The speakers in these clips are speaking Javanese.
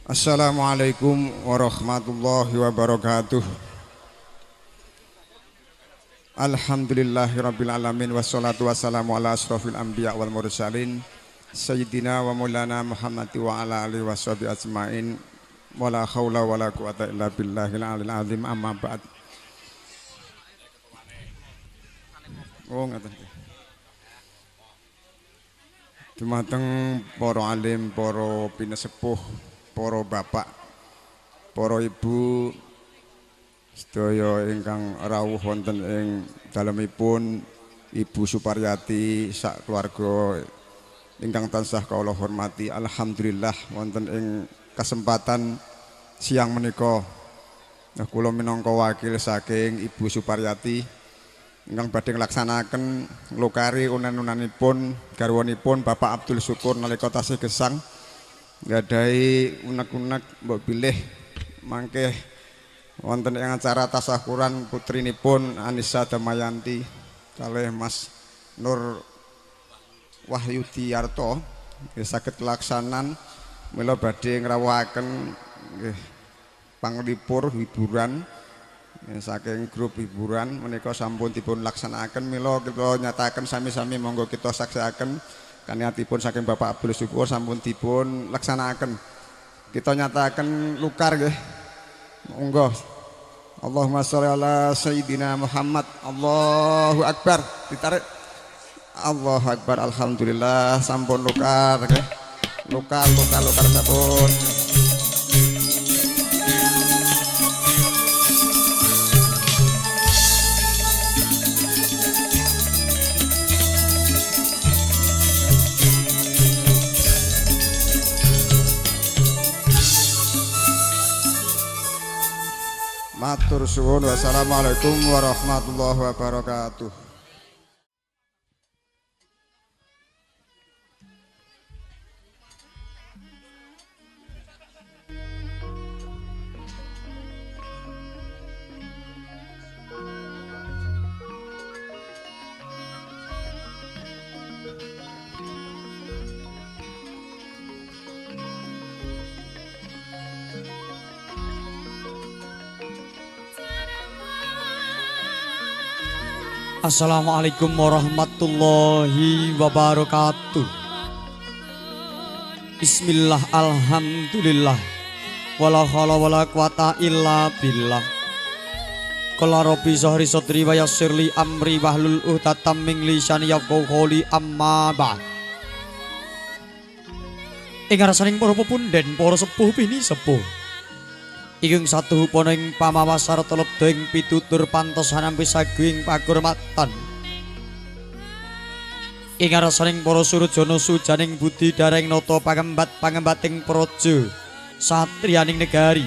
Assalamualaikum warahmatullahi wabarakatuh. Alhamdulillahirabbil alamin wassalatu wassalamu ala asrofil anbiya wal mursalin sayyidina wa maulana Muhammad wa ala alihi washabihi ajmain. Wala haula wala quwata illa billahil aliyil azim, amma ba'd. Oh ngaten. Dumateng para alim, para pinesepuh, para bapak, para ibu sedaya ingkang rawuh wonten ing dalemipun Ibu Suparyati sak keluarga ingkang tansah kawula hormati. Alhamdulillah wonten ing kesempatan siang menika kula minangka wakil saking Ibu Suparyati ingkang badhe nglaksanakaken nglukari unen-unanipun garwanipun Bapak Abdul Syukur nalika tasih gesang nggadahi unek-unek mbok bilih mangke wonten ing acara tasyakuran putrinipun Anissa Damayanti kalih Mas Nur Wahyudi Yarto saged laksanan mila badhe ngrawuhaken nggih panglipur hiburan saking grup hiburan menika sampun dipun laksanakaken. Mila kita nyataken sami-sami monggo kita saksiaken kaniatipun saking Bapak Abdul Syukur sampun dipun laksanakaken. Kita nyataken lukar nggih. Monggo. Allahumma sholli ala sayyidina Muhammad. Allahu akbar. Ditarik. Allahu akbar. Alhamdulillah sampun lukar nggih. Lukar sampun. Matur suwun. Wassalamualaikum warahmatullahi wabarakatuh. Assalamualaikum warahmatullahi wabarakatuh. Bismillah, alhamdulillah, wala haula wala quwata illa billah. Qala rabbi zahri sadri wa yassirli amri wahlul 'uqdatam min lisani yafqahu qawli, amma ba'd. Ing ngarsaning para pepunden, para sepuh pini sepuh ingkang satuhupana ing pamawasar telebda ing pitutur pantos hanampi saguing pagurmatan ing ngarsaning para surujana sujaning budi dareng nata pangembating praja satriyaning negari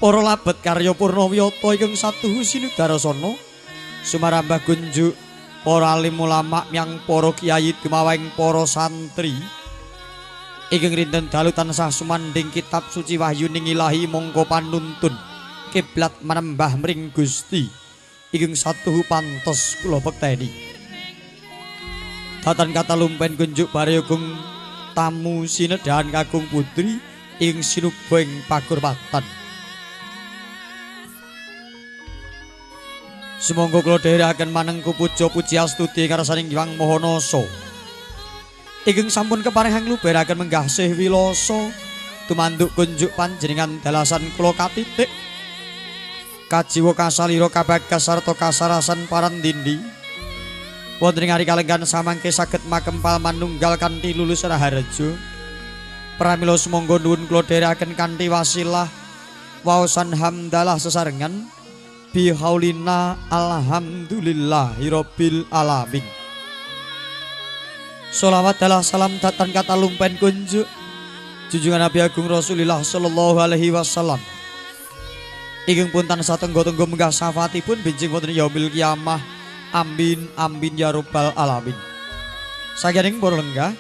para labet karya Purnawiyata ingkang satuhu sinudarasana sumarambah gunjuk para alim ulama yang para kiai dumawahing para santri ingkang rinten dalu tansah sumanding kitab suci wahyuning ilahi mongko panuntun kiblat manembah mring Gusti ingkang satuhu pantos kula pekteni. Datan kata lumpen kunjuk barayogong tamu sinedahan kakung putri ing sinuba ing pagurmatan. Sumangga kula dherekaken manengku puja pujiastuti ngarsaning Hyang Maha Nasa ingkang sampun keparenging luberaken menggah sih wilasa tumanduk kunjuk panjenengan dalasan kula katitik kajiwa kasalira kabagas sarta kasarasan parandindi wonten ing ari kalenggan samangke saged makempal manunggal kanthi lulus raharja pramila sumangga nuwun kula dherekaken kanthi wasilah waosan hamdalah sesarengan bihaulina alhamdulillahirabbil alamin. Sholawat dalah salam datan kata lumpen kunjuk junjungan Nabi Agung Rasulullah sallallahu alaihi wasallam ingkang pun tansah tenggo-tenggo menggah syafaatipun benjing wonten yaumil kiamah. Amin amin ya rabbal alamin. Sagening para lenggah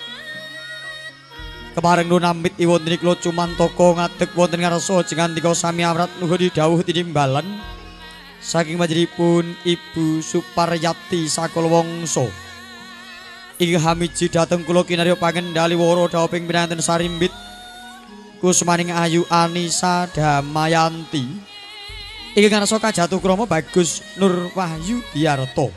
kepareng nuwun amit wonten kula cumantaka ngadeg wonten ngarsa jengantika sami awrat nuhun didhawuh tinimbalan saking panjenenganipun Ibu Suparyati sakala wangsa Ing hamiji dhateng kula kinarya pangendali wara dawuh ping pinanten sarimbit Kusmaning Ayu Anisa Damayanti iki ngarsa kajatuh krama Bagus Nur Wahyu Diarto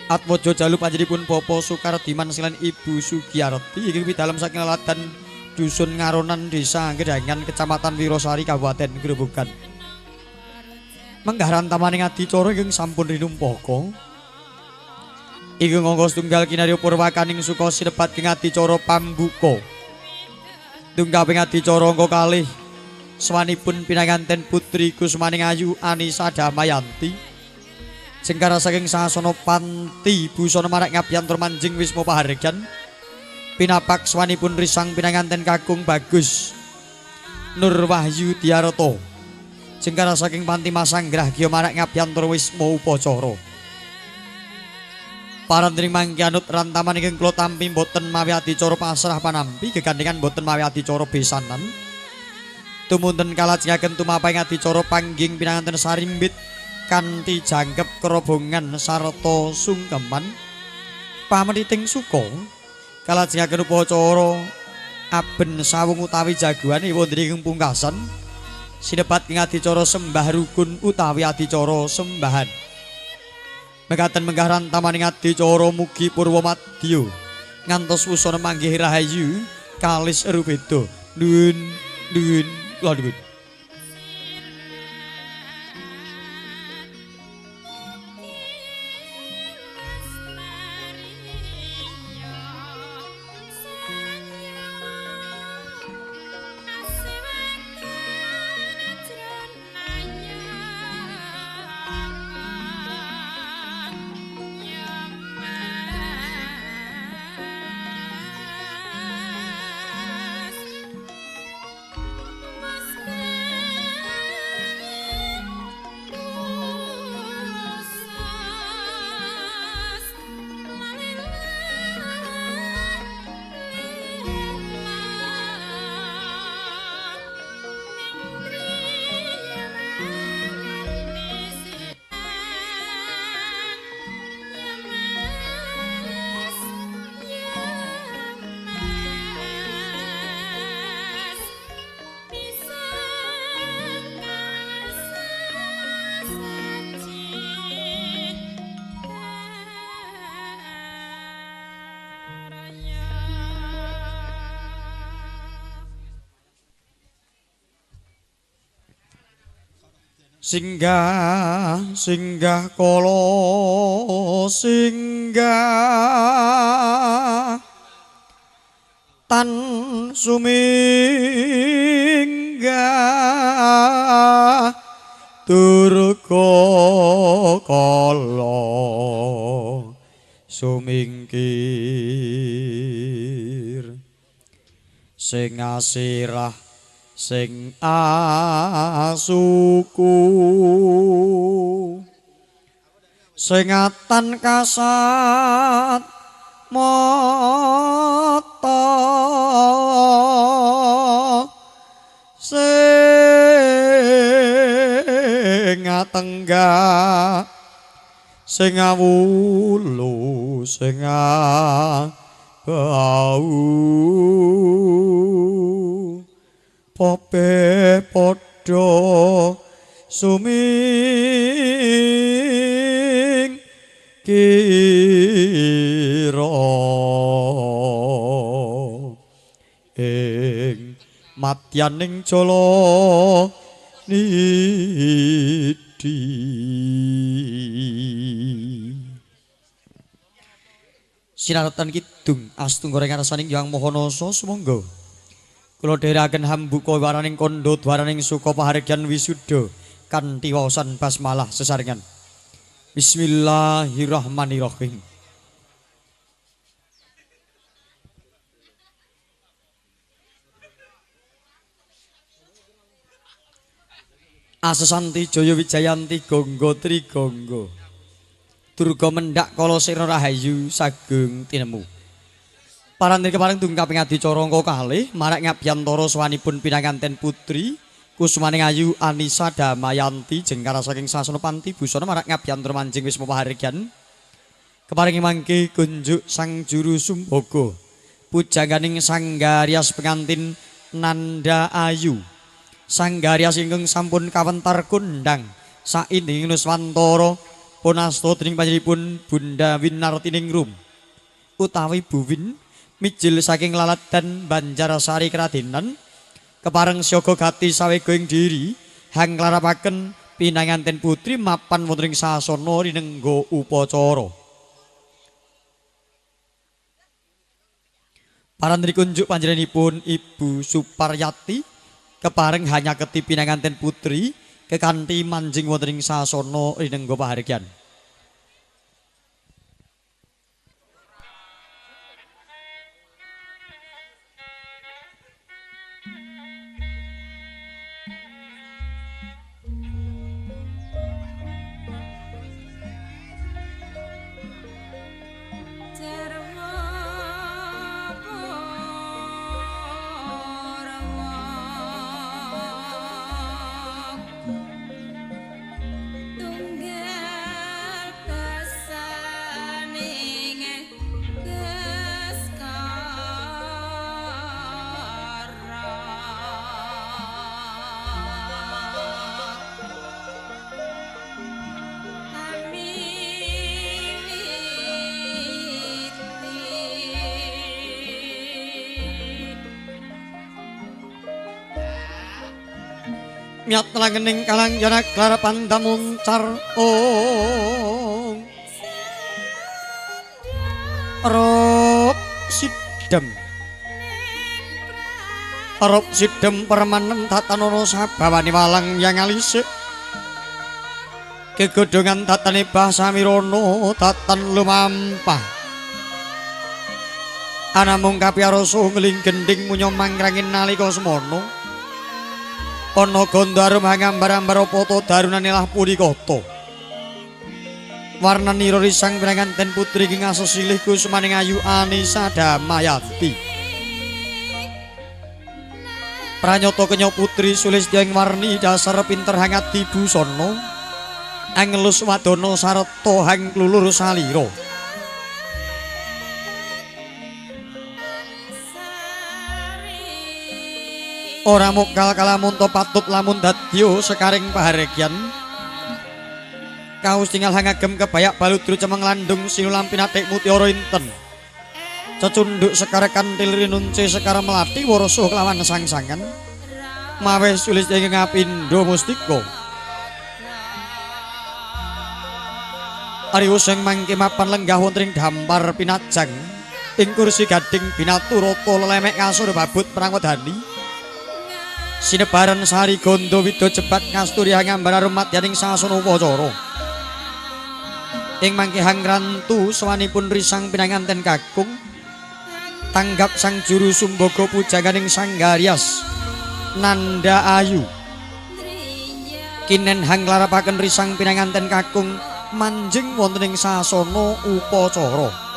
Atmojo jalu panjenipun Bapak Sukardiman silan Ibu Sugiyarti iki pidalem saking laladan Dusun Ngaronan Desa Gedangan Kecamatan Wirosari Kabupaten Grobogan menggaran tamaning adicara ingkang sampun rinumpaka iki nganggo setunggal kinarya purwakaning suka sinebat ing adicara pambuka tunggal ing adicara angka kalih swanipun pinanganten Putri Kusmaning Ayu Anisa Damayanti jengkara saking sasana panti busana marak ngabyantur manjing wisma pahargyan pinapak swanipun risang pinanganten kakung Bagus Nur Wahyu Diarto jengkara saking panti Masanggrah Gya marak ngabyantur wisma upacara parandring mangke anut rantaman ingkang kula tampi boten mawi adicara pasrah panampi gegandhengan boten mawi adicara besanan tumunten kalajengaken tumapaing adicara pangging pinanganten sarimbit kanthi jangkep kerobongan sarta sungkeman pamriting suka kalajengaken upacara aben sawung utawi jagoan wonten pungkasan sinebat ing adicara sembah rukun utawi adicara sembahan mekaten menggaran tamaning adicara mugi purwa madya ngantos wusana manggih rahayu kalis rubeda nuwun kula nuwun Singgah kala singgah tan suminggah durga kala sumingkir sing asirah sing asuku sing atan kasat mata sing atenggak sing awulu sing bau pope padha suming kira ing matyaning jala nidi sinaratan kidung astung goreng rasaning Hyang Mahanasa sumangga kula dherekaken hambuka waraning kandha dwaraning suka pahargyan wisuda kanthi waosan basmalah sesarengan. Bismillahirrahmanirrahim. Asesanti Jaya Wijayanti Gangga Trigangga Durga mendak kala sira rahayu sagung tinemu. Parandene kepareng tungkaping adicara angka kalih marak ngabyantara swanipun pinanganten Putri Kusmaning Ayu Anisa Damayanti jengkara saking sasana panti busana marak ngabyantara manjing wisma pahargyan keparing mangke kunjuk sang juru sumbaga pujanganing sanggaryas pengantin Nanda Ayu Sanggaryas ingkang sampun kawentar kondang sainding Nuswantara punasta dening panjenenganipun Bunda Winartiningrum utawi Bu Win mijil saking laladan Banjarsari Kradenan kepareng siaga gati sawega ing diri hanglarapaken pinanganten putri mapan wonten ing sasana rinengga upacara. Parandri kunjuk panjenenganipun Ibu Suparyati kepareng hanya keti pinanganten putri kekanthi manjing wonten ing sasana rinengga pahargyan. Miat langening kalang jarak larapan damuncar Rop sidem permanen tatanono sabawani walang yang alisik kegodongan tatane basa mirono tatan lumampah anamung kapiaroso ngeling gending munyo mangrangin nalika semono ana gondarum hangambar-ambar poto darunanilah purikata warnanira risang pinanganten putri ing asesilih kusmaning ayu Anisa Damayanti pranyata kenya putri Sulistya ing warni dasar pinter hangat dibusana angelus wadana sarta hang klulur salira ora mokal kalamunta patut lamun dadya sekaring pahargyan kaus tinggal hangagem kebayak baludru cemeng landung sinulam pinatik mutiara inten cecunduk sekar kantil rinunce sekar melati warasa kelawan sangsangan mawe Sulistya ing ngapindha mustika ariyo sing mangke mapan lenggah wonten ing dampar pinajang ing kursi gading binaturata lelemek kasur babut perang wedani sinebaran sari gondo wido cepat ngasturi hangambar arumat yaning sasana upacara ing mangke hangrantu sawanipun risang pinanganten kakung tanggap sang juru sumbaga pujaganing Sanggaryas Nanda Ayu kinen hanglarapaken risang pinanganten kakung manjing wonten ing sasana upacara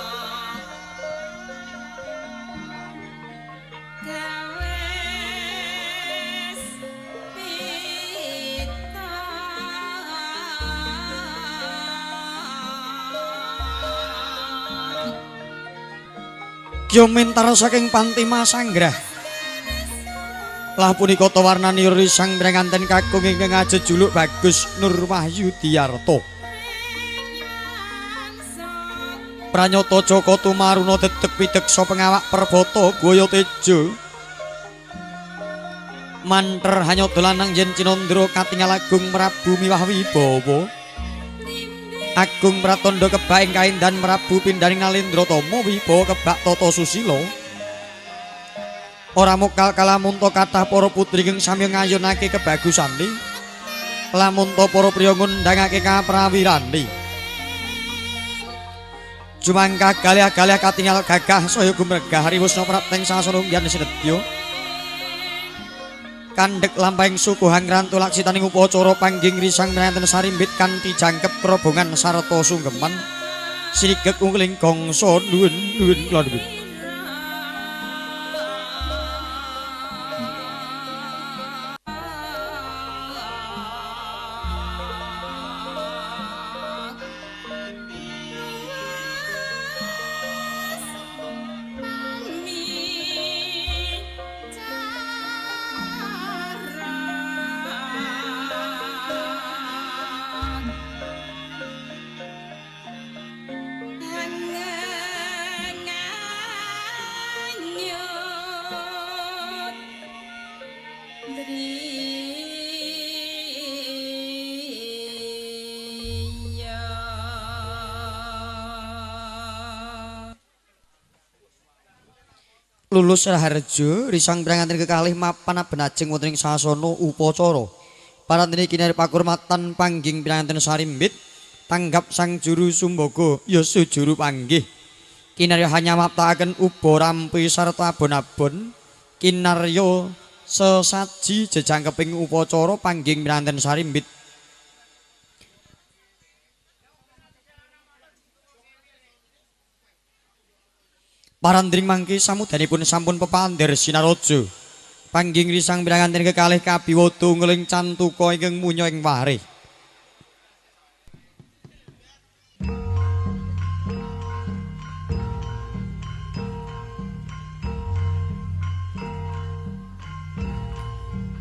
Kya mentar saking Pantima Sanggrah lah punika ta warnani risang pinanganten kakung ingkang ajejuluk Bagus Nurwahyu Diyarto pranyata Jaka Tumaruna dedeg pideksa pengawak perbata Gaya Teja manter hanya dolanang yen Cinandra katingal Agung Prabu miwah wibawa Agung Pratandha kebak ing kaendan Prabu Pindaning Nalendratama wibawa kebak tata susila ora mokal kalamunta kathah para putri ing sami ngayunake kebagusane lamunta para priya ngundhangake kaprawirane jumangka galih-galih katingal gagah saya gumregah riwusna prapteng sasana unggihan sinedya kandhek lampahing suku hangrantu laksitaning upacara pangging risang pinanganten sarimbit kanthi jangkep kerobongan sarta sunggeman sinigek ungling gangsa nuwun kula Lulus Raharjo risang branganten kekalih mapan benajeng wonten ing sasana upacara. Parantene kinari pakurmatan pangging branganten sarimbit tanggap sang juru sumbaga ya sujuru panggih. Kinarya hanya maptakaken uba rampi sarta abon-abon kinarya sesaji jejangkeping upacara pangging branganten sarimbit. Parandring mangke samudanipun sampun pepander sinaraja. Pangging risang branganten kekalih kabiwada ngeling cantuka ingkang munya ing warih.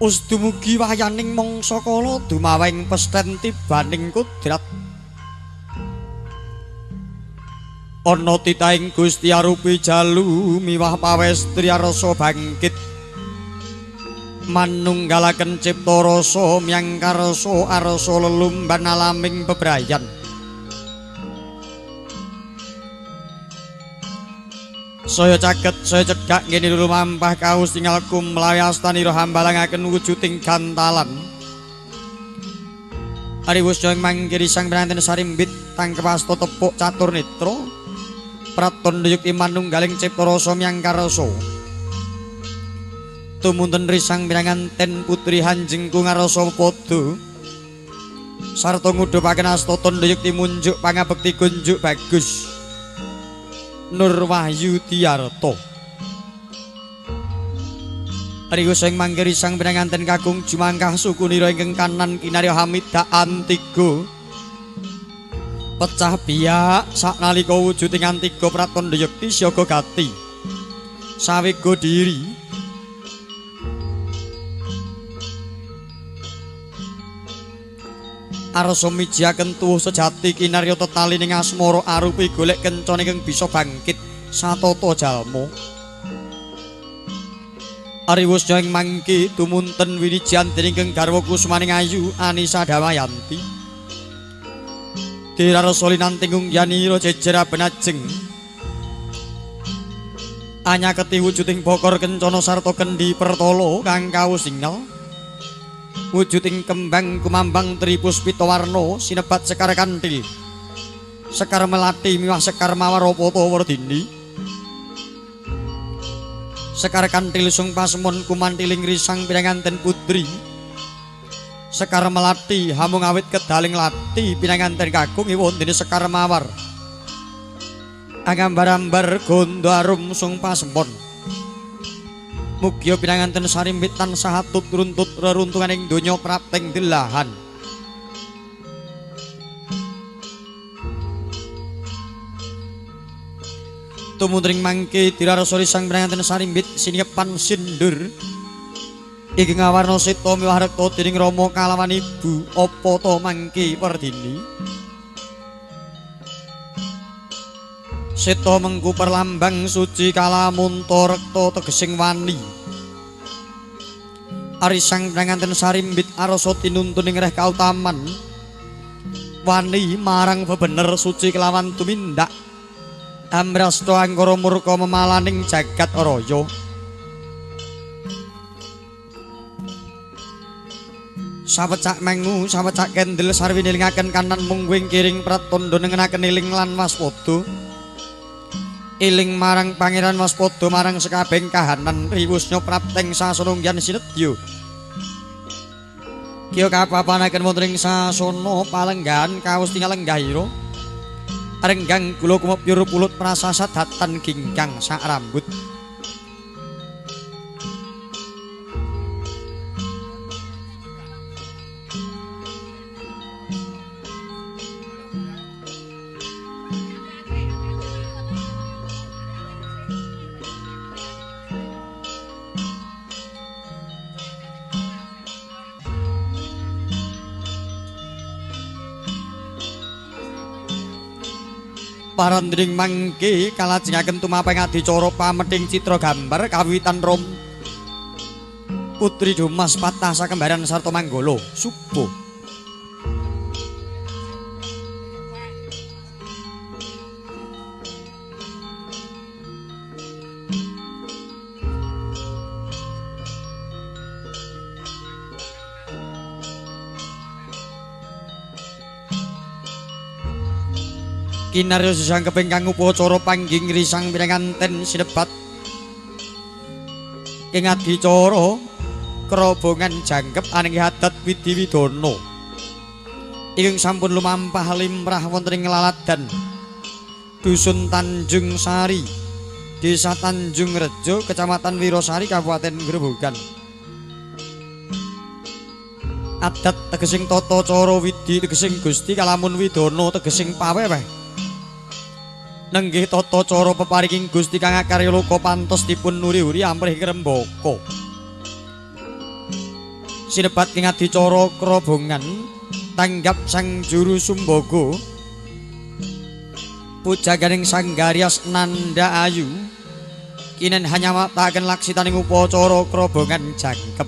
Us dumugi wahyaning mangsa kala dumawing pesten tibaning kudrat. Ana titahing Gusti arupi jalu miwah pawestri rasa bangkit. Manunggalaken cipta rasa miyangkarsa arsa lelumban alaming bebrayan. Saya caket, saya cedhak ngene lumampah kaus tinggalku melawi astanira hambalangaken wujuding gantalan. Ari wusya ing mangkiri sang branganten sarimbit tangkep asta tepuk catur netra. Pratandha yukti manunggaling cipta rasa miyangkarsa. Tumunten risang branganten putri hanjengku ngarasa padha. Sarta ngudhupaken asta tandha yukti munjuk pangabekti kunjuk bagus. Nur Wahyu Tiarto. Ariyo sing mangkiri sang branganten kakung jumangkah sukunira ingkang kanan kinarya Hamida Antigo. Pecah biak saknalika wujuding Antigo pratandha yekti siaga gati. Sawega diri. Arsa mijiaken tuwuh sejati kinarya tetalining asmara arupi golek kencan ingkang bisa bangkit satata jalma. Ariwusya ing mangke tumunten winijan dening ingkang garwa kusmaning ayu Anisa Damayanti. Dirarasa linanting yanira jejer benajeng. Anyaketi wujuding bokor kencana sarta kendi pertala kang kawusingal. Wujuding kembang kumambang tripuspita warna sinebat sekar kanthil. Sekar melati miwah sekar mawarapata wardini. Sekar kanthil sung pasemon kumantiling risang pinanganten putri. Sekar melati hamung awit kedaling lati pinanganten kakung wondene sekar mawar. Angambar-ambar gondo arum sung pasemon. Mugya pinanganten sarimbit tansah atut runtut reruntunganing donya prapting delahan. Tumundring mangke dirarasa risang pinanganten sarimbit siniepan sindur. Iki ngawarna sita miwah rekta dening Rama kalawan ibu apa ta mangke Wardini. Sita mengku perlambang suci kalamunta rekta tegesing wani. Arisang pinanganten sarimbit arasa tinuntuning reh kautaman. Wani marang bebener suci kelawan tumindak. Amrasta angkara murka memalaning jagat raya. Sawecak mengu, sawecak kendel sarwi nilingaken kanan mung wing kiring pratandha nengenaken eling lan waspada. Eling marang Pangeran waspada marang sekabeng kahanan riwusnya prapting sasunungyan sinedya. Kiyo kapapanaken wonten ing sasana palenggahan kaos tingal lenggahira. Renggang kula kumepyur pulut prasasat datan gingkang sak rambut. Parandring mangke kalajengaken tumapeng adicara pamething citra gambar kawitan rom Putri Dumas Patah Sakembaran sarta Manggala Suba. kinarya sesangkeping kang upacara pangging risang pinanganten sinebat ing adicara kerobongan jangkep aning adat Widiwidana ingkang sampun lumampah limrah wonten ing laladan Dusun Tanjung Sari, Desa Tanjung Rejo, Kecamatan Wirosari, Kabupaten Grobogan. Adat tegesing tata cara widi tegesing Gusti kalamun widana tegesing paweweh. Nenggih tata cara peparinging Gusti kang akarya loka pantos dipun nuri-uri amrih krembaka. Sinebat ing adicara kerobongan tanggap Sang Juru Sumbaga pujaganing Sanggarias Nanda Ayu kinen hanya maktakaken laksitaning upacara kerobongan jangkep.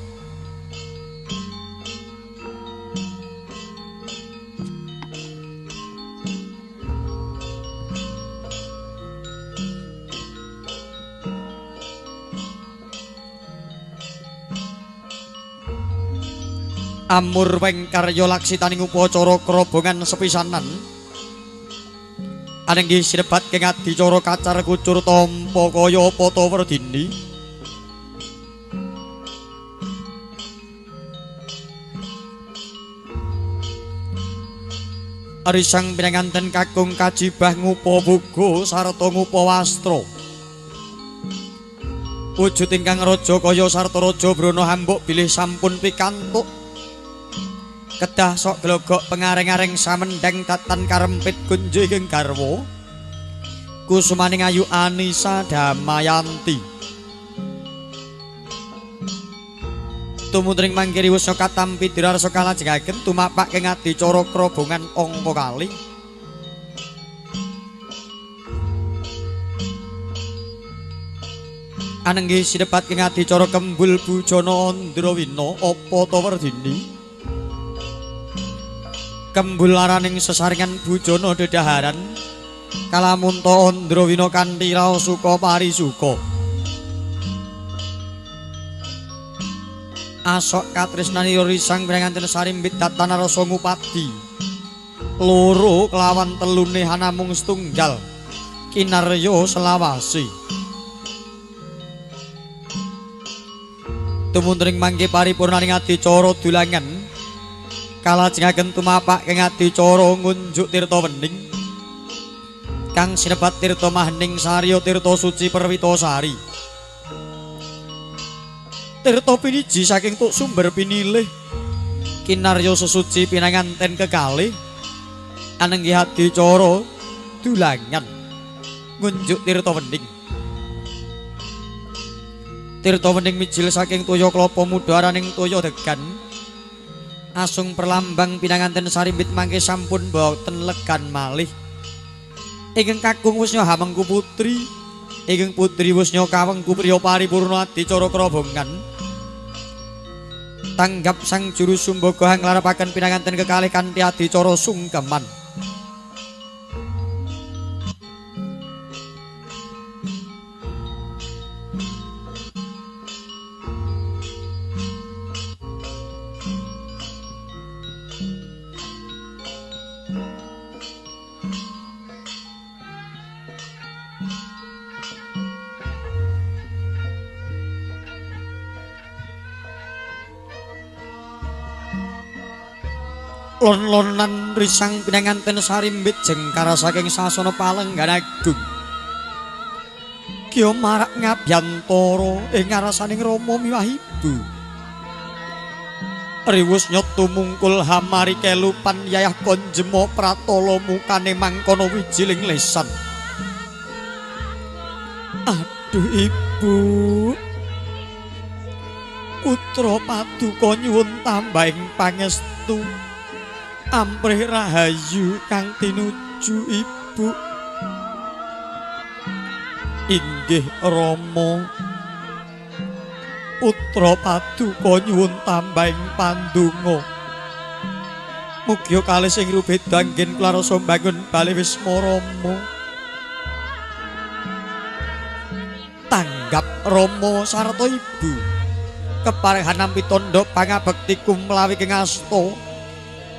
Amur weng karya laksitaning upacara kerobongan sepisanan anenggih sinebat keng adicara kacar kucur tampa kaya apa ta werdini arisang pinanganten kakung kajibah ngupa boga sarta ngupa wastra wujud ingkang raja kaya sarta raja brana hambuk bilih sampun pikantuk kedah sok glogok pengareng-areng samendang tatan karempit kunjing garwa kusumaning ayu Anisa Damayanti tumutring mangkiri wusna katampi dirarsa kalajengaken tumapak ing adicara kerobongan angka kalih anenggih sinebat ing adicara kembul bujana Andrawina apa ta werdini kembul laraning sesarengan bujana dedaharan kalamun ta Andrawina kanthi raos suka parisuka asok katresnani risang pinanganten sarimbit datana rasa ngupadi loro kelawan telune hanamung setunggal kinarya selawase tumuntring mangke paripurnaning adicara dulangan kalajengaken tumapak ing adicara ngunjuk tirta wening kang sinebat tirta mahening sarya tirta suci Perwitasari tirta piniji saking tuk sumber pinilih kinarya sesuci pinanganten kekalih anenggih adicara dulangan ngunjuk tirta wening tirta wening mijil saking toya klapa mudharaning toya degan asung perlambang pinanganten sarimbit mangke sampun boten legan malih ingkang kakung Wisnya Hamengku putri ingkang putri Wisnya kawengku priya paripurna adicara kerobongan tanggap Sang Juru Sumbaga nglarapaken pinanganten kekalih kanthi adicara sungkeman lon-lonan risang pinanganten sarimbit jengkara saking sasana Palenggan Agung Kya marak ngabyantara ing ngarasaning Rama miwah ibu riwus nyoto mungkul hamari kelupan yayah konjemo pratala mukane mangkono wijiling lesan aduh ibu putra paduka nyuwun tambahing pangestu amprih rahayu kang tinuju ibu inggih Rama putra paduka nyuwun tambahing pandonga mugi kalih sing rubeda anggen klarasa mbangun bali Wisma Rama tanggap Rama sarta ibu keparengan nampi tandha pangabekti kumlawi ing asta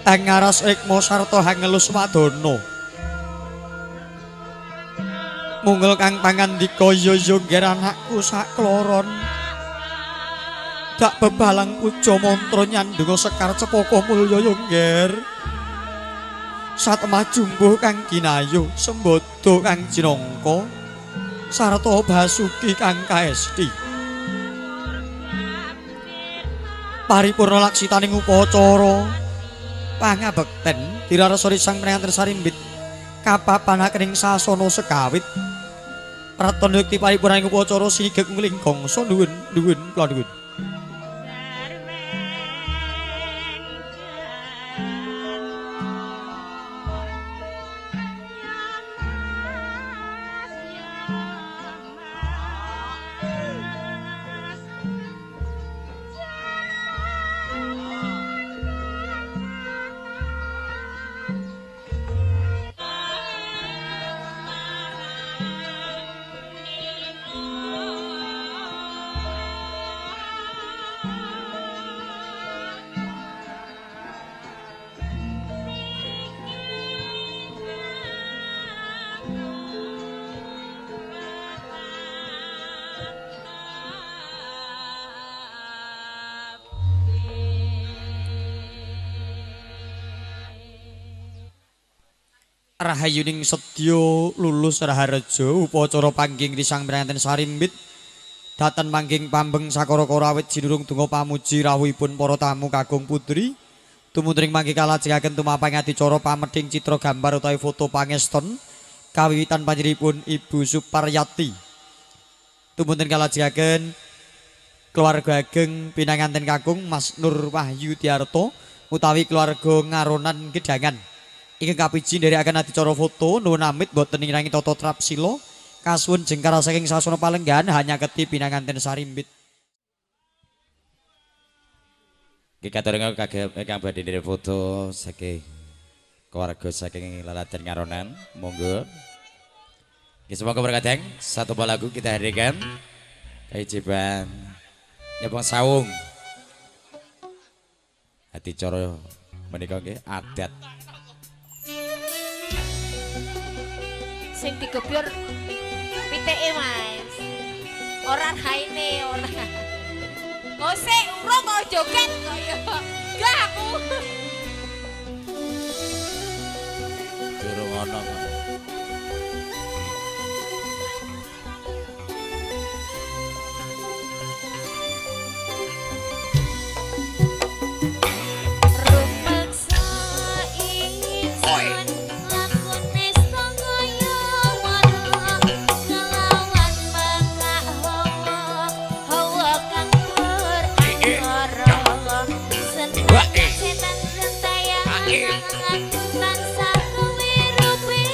Angaras Rikma sarta Hangelus Wadana Munggel kang pangandika ya nger anakku sakloron. Dak bebalang puja mantra nyandunga sekar cepaka mulya ya nger. Satemah jumbuh kang kinayu sembodo kang jinangka sarta basuki kang kaesti. Paripurna laksitaning upacara pangabekten dirarasori sang pranganten sarimbit kapapanakening sasana sekawit pratandha yekti paripurnaning upacara sinigek nguling gangsa nuwun kula nuwun. Rahayuning sedya lulus raharja upacara pangging di sang pranganten sarimbit datan mangging pambeng sakara-kara awit jinurung donga pamuji rawuhipun para tamu kakung putri tumutring mangke kalajengaken tumapang adicara pamedhing citra gambar utawi foto pangeston kawiwitan panjenenganipun Ibu Suparyati tumutring kalajengaken keluarga ageng pinanganten kakung Mas Nur Wahyu Tiarto utawi keluarga ngaronan gedangan. Ingkang kapiji nderekaken adicara foto nuwun amit boten ngirangi tata trapsila kasuwun jengkara saking sasana palenggan hanya keti pinanganten sarimbit. Nggih katuring kagem badhe nderek foto saking keluarga saking laladan ngaronan monggo. Nggih semoga berkadang satu buah lagu kita hadirkan kajiban nyepong saung adicara menika nggih adat sing digebyur pitike Mas. Ora raine ora. Kose urung mau joget kaya. Gak aku. durung ana. Setan rentaya angkat tansah kewirupi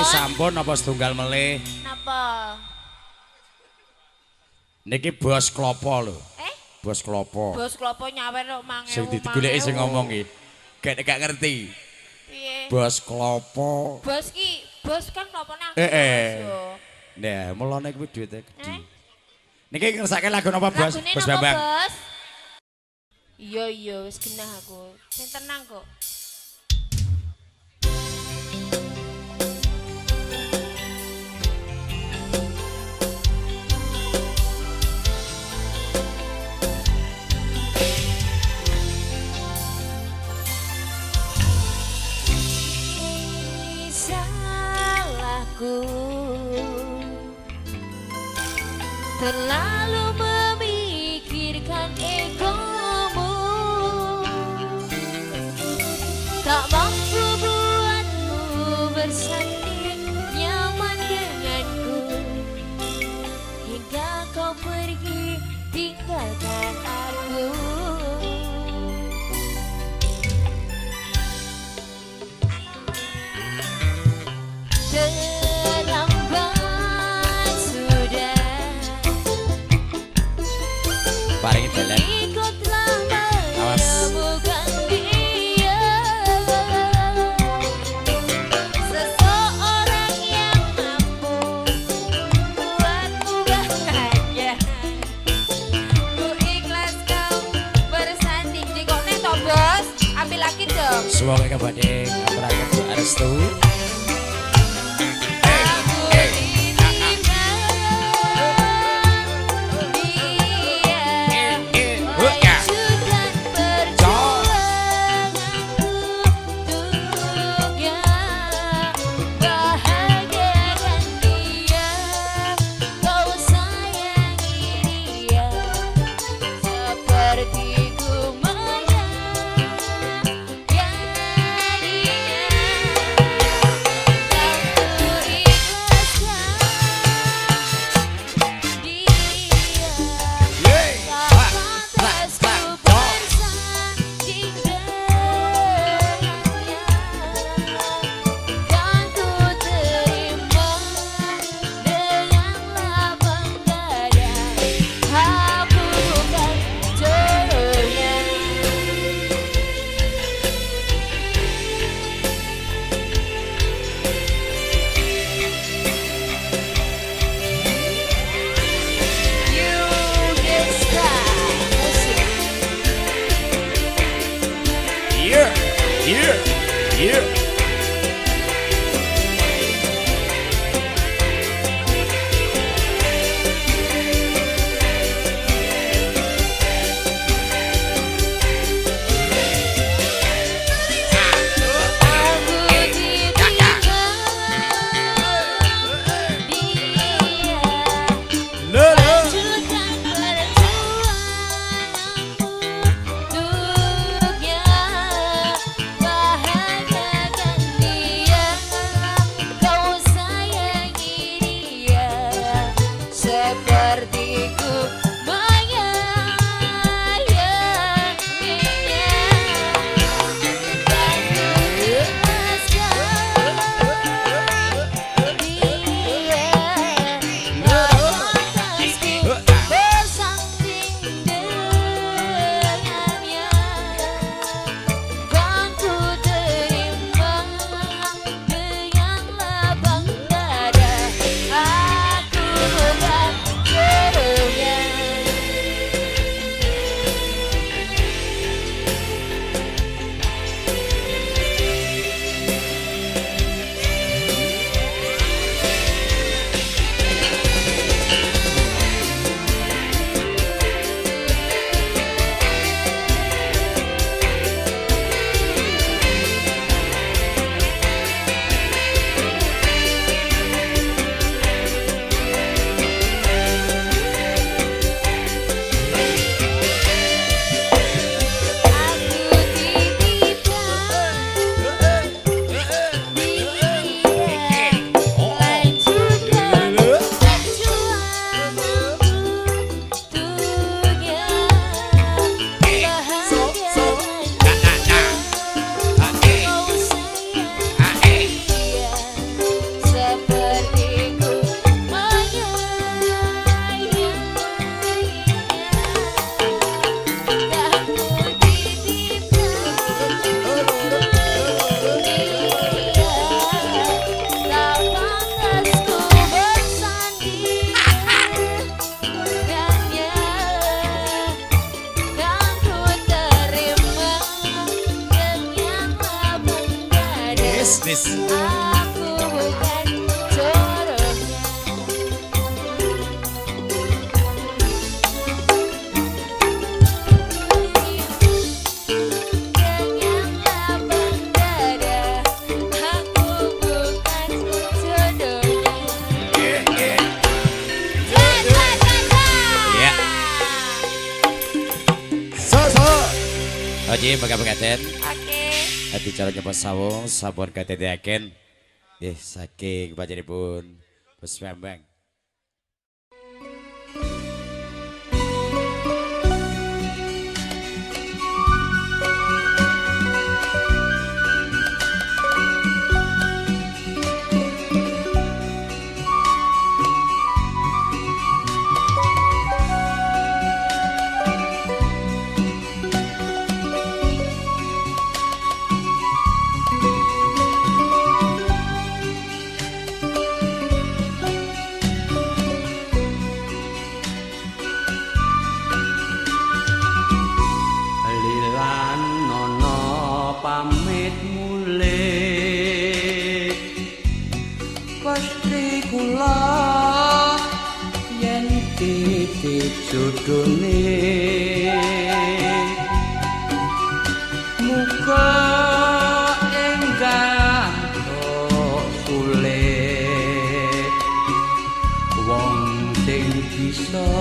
sampun apa setunggal melih? Napa? Niki bos klopo lho. Bos klopo nyawer kok mangewu. Sing digoleki sing ngomong iki. Gak ngerti. Piye? Bos klopo. Bos kan klopone aku. Nah, mulane kuwi duwite gedhi. Niki ngersake lagu napa bos? Lagune Bos napa, Bambang. Bos? Iya, wis genah aku. Sing tenang kok. Terlalu memikirkan egomu, tak mampu buatmu bersanding nyaman denganku, hingga kau pergi tinggalkan aku. Paringi dalan. Awas. Seseorang yang mampu buatmu bahagia. Ku ikhlas kau bersanding di kone toh bos. Ambil lagi dong. Semoga kabade ngapuraken Bu Arestu. Bahagiakan bisnis. Aku bukan jodohnya. Janganlah berdada, aku bukan jodohnya. Ya. So. Oji bagaten. Oke. Hati cara nyapa sawung sampun kateteaken. Nggih saking panjenenganipun Bos Bambang. Lilan nono pamit mulih pasti kula yen titip jodone muga enggak sulit wong sing bisa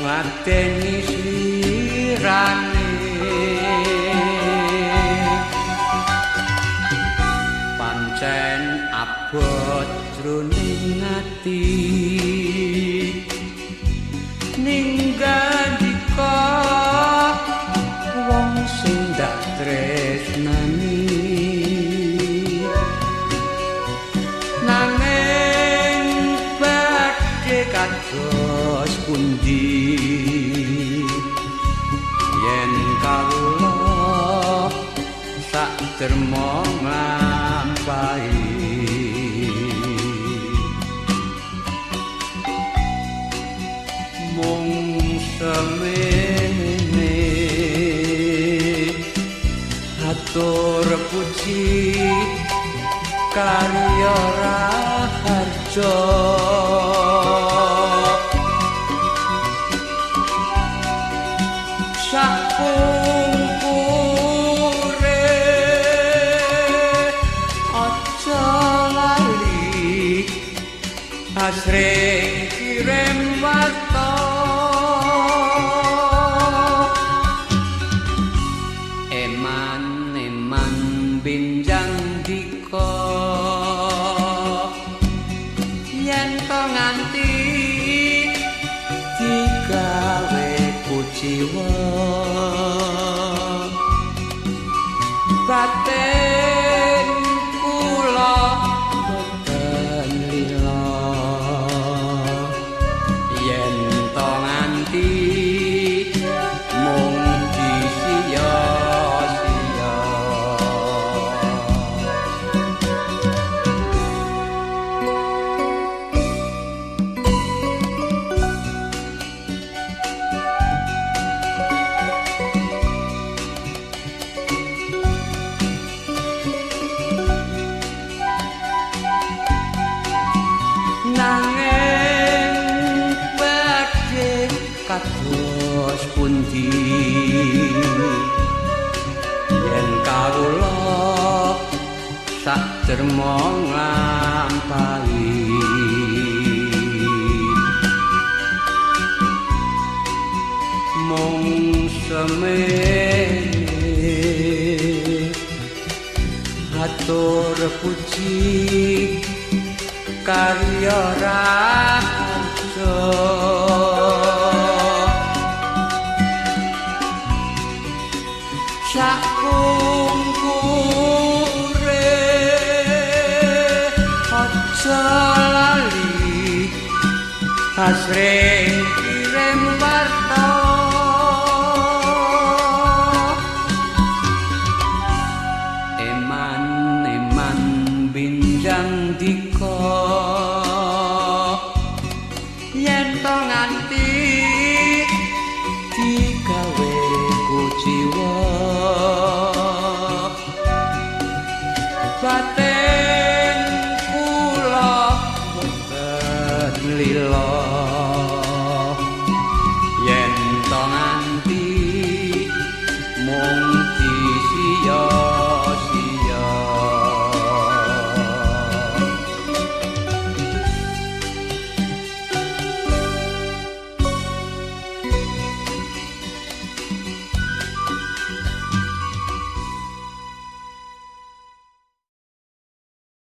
ngateni slirane pancen abot jroning ati ninggandika wong sing dak tresnani nanging badhe kados pundi yen kawula sak derma nglampahi mung semene atur puji karya raharja sakungkure aja lali asring kirim warta eman binjang dika yen to nganti digawe kuciwa batin kula boten lila yen to nganti mung disia-sia nanging badhe kados pundi yen kawula sak derma nglampahi mung semene atur puji karya raharja sakungkure aja lali asring